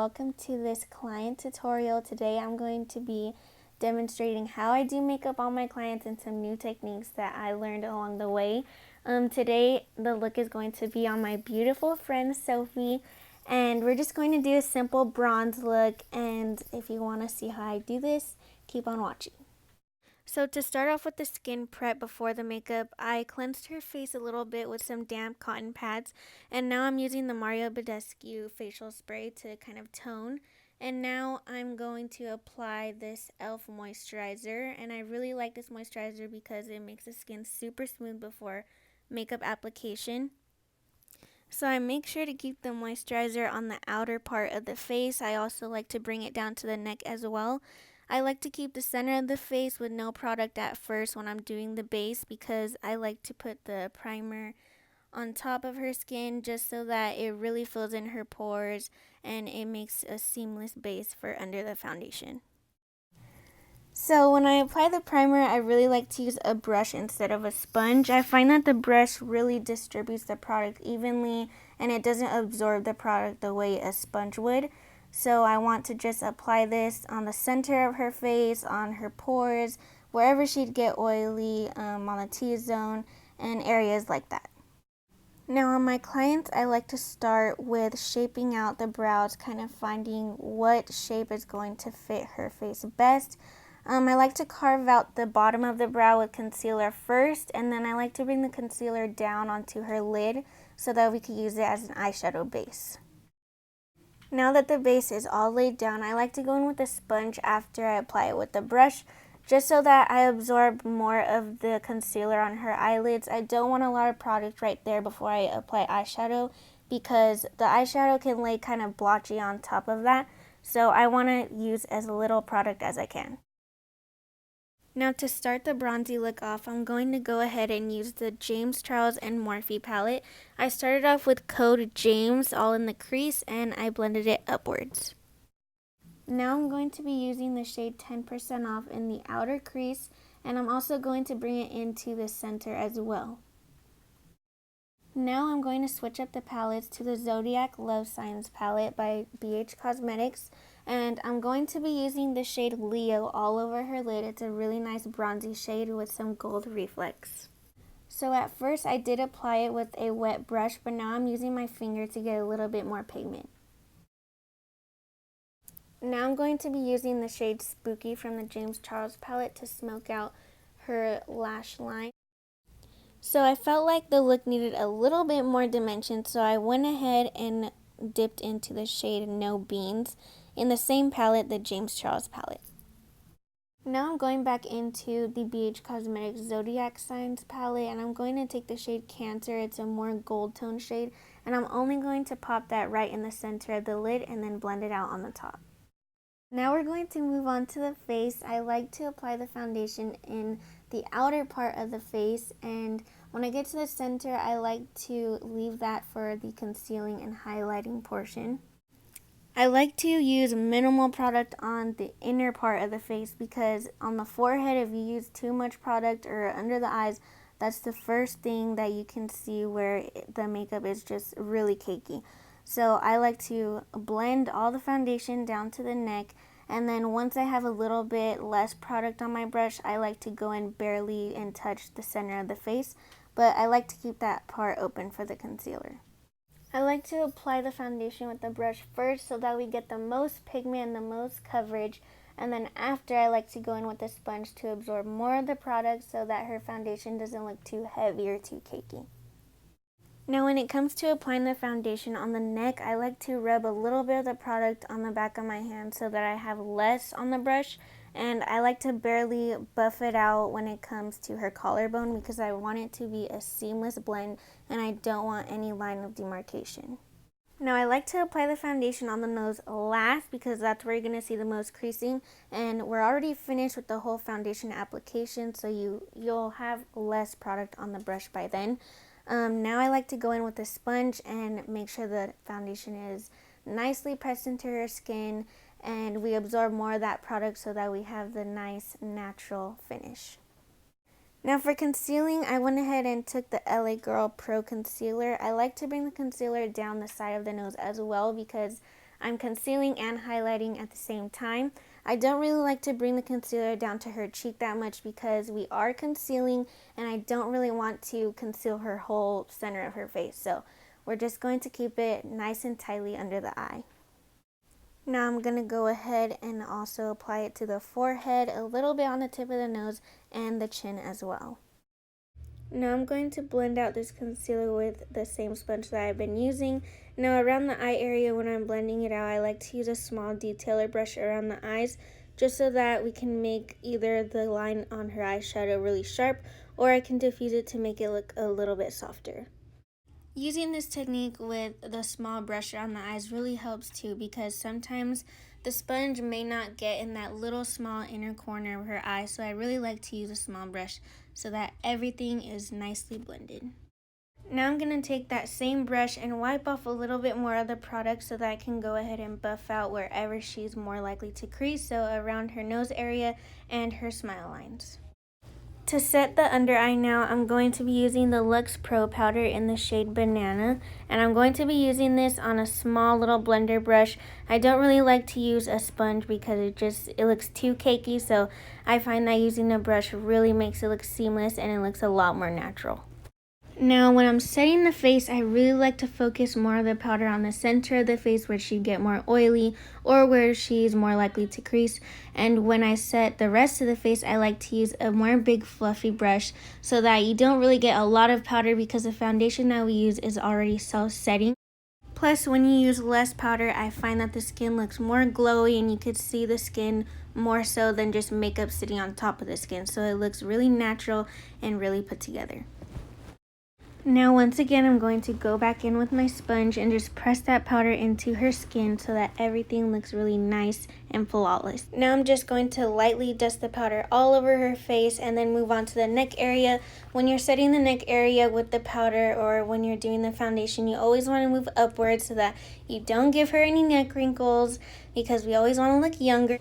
welcome to this client tutorial. Today I'm going to be demonstrating how I do makeup on my clients and some new techniques that I learned along the way. Today the look is going to be on my beautiful friend Sophie, and we're just going to do a simple bronze look, and if you want to see how I do this, keep on watching. So to start off with the skin prep before the makeup, I cleansed her face a little bit with some damp cotton pads, and now I'm using the Badescu Facial Spray to kind of tone. And now I'm going to apply this e.l.f. moisturizer, and I really like this moisturizer because it makes the skin super smooth before makeup application. So I make sure to keep the moisturizer on the outer part of the face. I also like to bring it down to the neck as well. I like to keep the center of the face with no product at first when I'm doing the base, because I like to put the primer on top of her skin just so that it really fills in her pores and it makes a seamless base for under the foundation. So when I apply the primer, I really like to use a brush instead of a sponge. I find that the brush really distributes the product evenly and it doesn't absorb the product the way a sponge would. So I want to just apply this on the center of her face, on her pores, wherever she'd get oily, on the T-zone, and areas like that. Now on my clients, I like to start with shaping out the brows, kind of finding what shape is going to fit her face best. I like to carve out the bottom of the brow with concealer first, and then I like to bring the concealer down onto her lid so that we can use it as an eyeshadow base. Now that the base is all laid down, I like to go in with a sponge after I apply it with the brush, just so that I absorb more of the concealer on her eyelids. I don't want a lot of product right there before I apply eyeshadow, because the eyeshadow can lay kind of blotchy on top of that, so I want to use as little product as I can. Now to start the bronzy look off, I'm going to go ahead and use the James Charles and Morphe palette. I started off with code James all in the crease and I blended it upwards. Now I'm going to be using the shade 10% off in the outer crease, and I'm also going to bring it into the center as well. Now I'm going to switch up the palettes to the Zodiac Love Signs palette by BH Cosmetics, and I'm going to be using the shade Leo all over her lid. It's a really nice bronzy shade with some gold reflex. So at first I did apply it with a wet brush, but now I'm using my finger to get a little bit more pigment. Now I'm going to be using the shade Spooky from the James Charles palette to smoke out her lash line. So I felt like the look needed a little bit more dimension, so I went ahead and dipped into the shade No Beans in the same palette, the James Charles palette. Now I'm going back into the BH Cosmetics Zodiac Signs palette, and I'm going to take the shade Cancer. It's a more gold tone shade, and I'm only going to pop that right in the center of the lid and then blend it out on the top. Now we're going to move on to the face. I like to apply the foundation in the outer part of the face, and when I get to the center, I like to leave that for the concealing and highlighting portion. I like to use minimal product on the inner part of the face, because on the forehead, if you use too much product, or under the eyes, that's the first thing that you can see where the makeup is just really cakey. So I like to blend all the foundation down to the neck, and then once I have a little bit less product on my brush, I like to go in barely and touch the center of the face, but I like to keep that part open for the concealer. I like to apply the foundation with the brush first so that we get the most pigment and the most coverage, and then after I like to go in with a sponge to absorb more of the product so that her foundation doesn't look too heavy or too cakey. Now when it comes to applying the foundation on the neck, I like to rub a little bit of the product on the back of my hand so that I have less on the brush, and I like to barely buff it out when it comes to her collarbone, because I want it to be a seamless blend and I don't want any line of demarcation. Now I like to apply the foundation on the nose last, because that's where you're going to see the most creasing, and we're already finished with the whole foundation application, so you'll have less product on the brush by then. Now I like to go in with a sponge and make sure the foundation is nicely pressed into her skin and we absorb more of that product so that we have the nice natural finish. Now for concealing, I went ahead and took the LA Girl Pro Concealer. I like to bring the concealer down the side of the nose as well, because I'm concealing and highlighting at the same time. I don't really like to bring the concealer down to her cheek that much because we are concealing and I don't really want to conceal her whole center of her face. So we're just going to keep it nice and tightly under the eye. Now I'm going to go ahead and also apply it to the forehead, a little bit on the tip of the nose, and the chin as well. Now I'm going to blend out this concealer with the same sponge that I've been using. Now around the eye area when I'm blending it out, I like to use a small detailer brush around the eyes just so that we can make either the line on her eyeshadow really sharp or I can diffuse it to make it look a little bit softer. Using this technique with the small brush around the eyes really helps too because sometimes the sponge may not get in that little small inner corner of her eye, so I really like to use a small brush so that everything is nicely blended. Now I'm going to take that same brush and wipe off a little bit more of the product so that I can go ahead and buff out wherever she's more likely to crease, so around her nose area and her smile lines. To set the under eye now, I'm going to be using the Luxe Pro powder in the shade Banana, and I'm going to be using this on a small little blender brush. I don't really like to use a sponge because it looks too cakey, so I find that using a brush really makes it look seamless and it looks a lot more natural. Now when I'm setting the face, I really like to focus more of the powder on the center of the face where she'd get more oily or where she's more likely to crease. And when I set the rest of the face, I like to use a more big fluffy brush so that you don't really get a lot of powder because the foundation that we use is already self-setting. Plus, when you use less powder, I find that the skin looks more glowy and you could see the skin more so than just makeup sitting on top of the skin. So it looks really natural and really put together. Now once again, I'm going to go back in with my sponge and just press that powder into her skin so that everything looks really nice and flawless. Now I'm just going to lightly dust the powder all over her face and then move on to the neck area. When you're setting the neck area with the powder or when you're doing the foundation, you always want to move upwards so that you don't give her any neck wrinkles because we always want to look younger.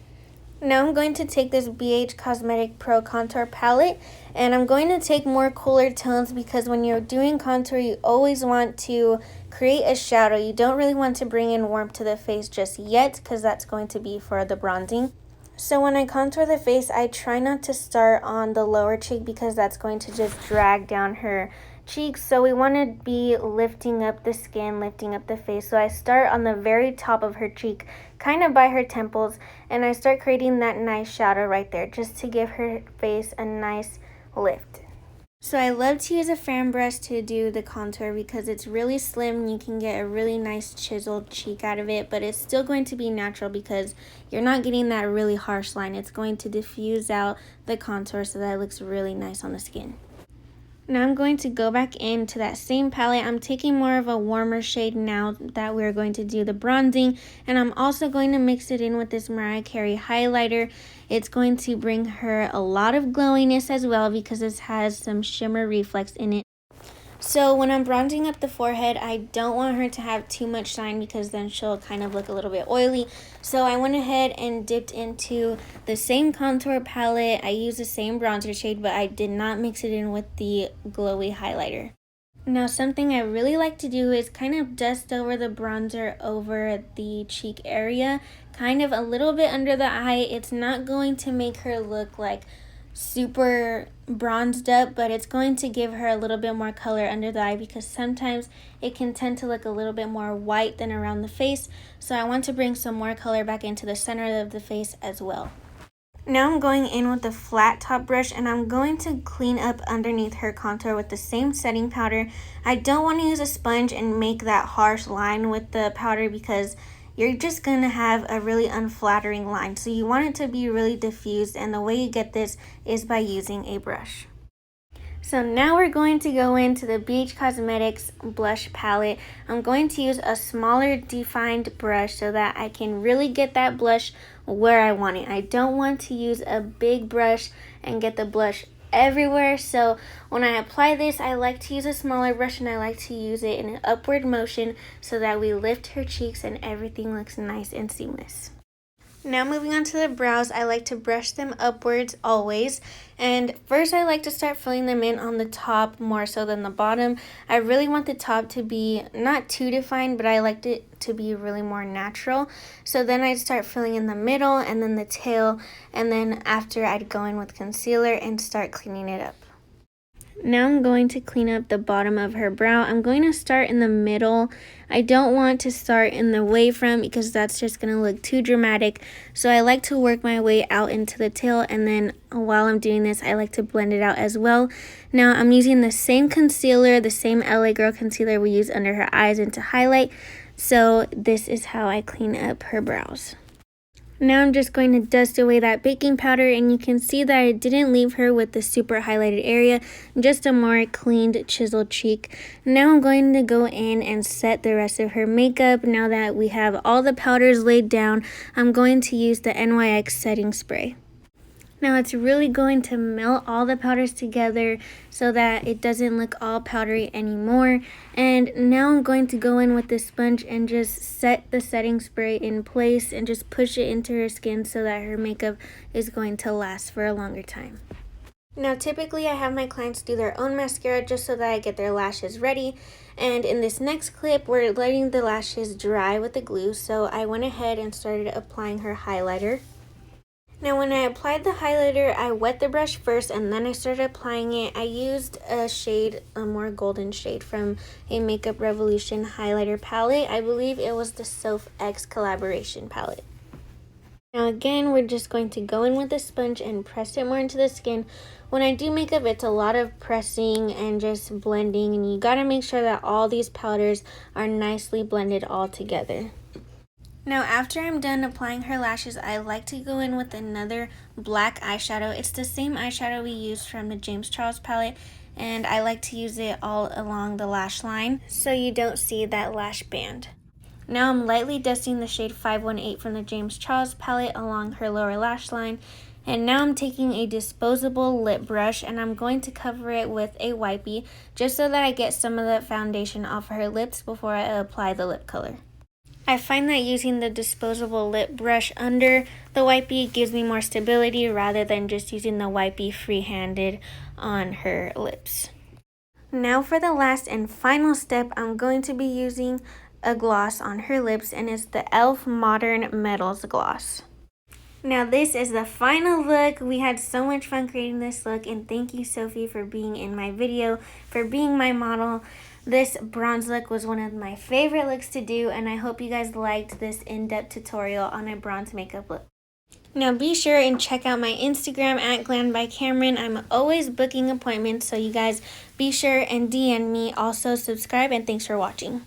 Now I'm going to take this BH Cosmetic Pro Contour Palette and I'm going to take more cooler tones because when you're doing contour, you always want to create a shadow. You don't really want to bring in warmth to the face just yet because that's going to be for the bronzing. So when I contour the face, I try not to start on the lower cheek because that's going to just drag down her cheeks. So we want to be lifting up the skin, lifting up the face. So I start on the very top of her cheek, kind of by her temples, and I start creating that nice shadow right there just to give her face a nice lift. So I love to use a fan brush to do the contour because it's really slim and you can get a really nice chiseled cheek out of it, but it's still going to be natural because you're not getting that really harsh line. It's going to diffuse out the contour so that it looks really nice on the skin. Now I'm going to go back into that same palette. I'm taking more of a warmer shade now that we're going to do the bronzing, and I'm also going to mix it in with this Mariah Carey highlighter. It's going to bring her a lot of glowiness as well because this has some shimmer reflex in it. So when I'm bronzing up the forehead, I don't want her to have too much shine because then she'll kind of look a little bit oily. So I went ahead and dipped into the same contour palette. I used the same bronzer shade, but I did not mix it in with the glowy highlighter. Now something I really like to do is kind of dust over the bronzer over the cheek area, kind of a little bit under the eye. It's not going to make her look like super bronzed up, but it's going to give her a little bit more color under the eye because sometimes it can tend to look a little bit more white than around the face. So I want to bring some more color back into the center of the face as well. Now I'm going in with the flat top brush and I'm going to clean up underneath her contour with the same setting powder. I don't want to use a sponge and make that harsh line with the powder because you're just going to have a really unflattering line. So you want it to be really diffused, and the way you get this is by using a brush. So now we're going to go into the BH Cosmetics blush palette. I'm going to use a smaller defined brush so that I can really get that blush where I want it. I don't want to use a big brush and get the blush everywhere. So when I apply this, I like to use a smaller brush and I like to use it in an upward motion so that we lift her cheeks and everything looks nice and seamless. Now moving on to the brows, I like to brush them upwards always. And first I like to start filling them in on the top more so than the bottom. I really want the top to be not too defined, but I liked it to be really more natural. So then I'd start filling in the middle and then the tail, and then after I'd go in with concealer and start cleaning it up. Now I'm going to clean up the bottom of her brow. I'm going to start in the middle. I don't want to start in the wave front because that's just going to look too dramatic. So I like to work my way out into the tail, and then while I'm doing this, I like to blend it out as well. Now I'm using the same concealer, the same LA Girl concealer we use under her eyes and to highlight. So this is how I clean up her brows. Now I'm just going to dust away that baking powder, and you can see that it didn't leave her with the super highlighted area, just a more cleaned, chiseled cheek. Now I'm going to go in and set the rest of her makeup. Now that we have all the powders laid down, I'm going to use the NYX setting spray. Now it's really going to melt all the powders together so that it doesn't look all powdery anymore. And now I'm going to go in with this sponge and just set the setting spray in place and just push it into her skin so that her makeup is going to last for a longer time. Now typically I have my clients do their own mascara just so that I get their lashes ready. And in this next clip, we're letting the lashes dry with the glue. So I went ahead and started applying her highlighter. Now when I applied the highlighter, I wet the brush first and then I started applying it. I used a shade, a more golden shade from a Makeup Revolution highlighter palette. I believe it was the SophX collaboration palette. Now again, we're just going to go in with the sponge and press it more into the skin. When I do makeup, it's a lot of pressing and just blending, and you gotta make sure that all these powders are nicely blended all together. Now after I'm done applying her lashes, I like to go in with another black eyeshadow. It's the same eyeshadow we used from the James Charles palette, and I like to use it all along the lash line so you don't see that lash band. Now I'm lightly dusting the shade 518 from the James Charles palette along her lower lash line, and now I'm taking a disposable lip brush and I'm going to cover it with a wipey just so that I get some of the foundation off of her lips before I apply the lip color. I find that using the disposable lip brush under the wipey gives me more stability rather than just using the wipey free-handed on her lips. Now for the last and final step, I'm going to be using a gloss on her lips, and it's the e.l.f. Modern Metals Gloss. Now this is the final look. We had so much fun creating this look, and thank you, Sophie, for being in my video, for being my model. This bronze look was one of my favorite looks to do, and I hope you guys liked this in-depth tutorial on a bronze makeup look. Now be sure and check out my Instagram at @GlamByCameron. I'm always booking appointments, so you guys be sure and DM me. Also subscribe, and thanks for watching.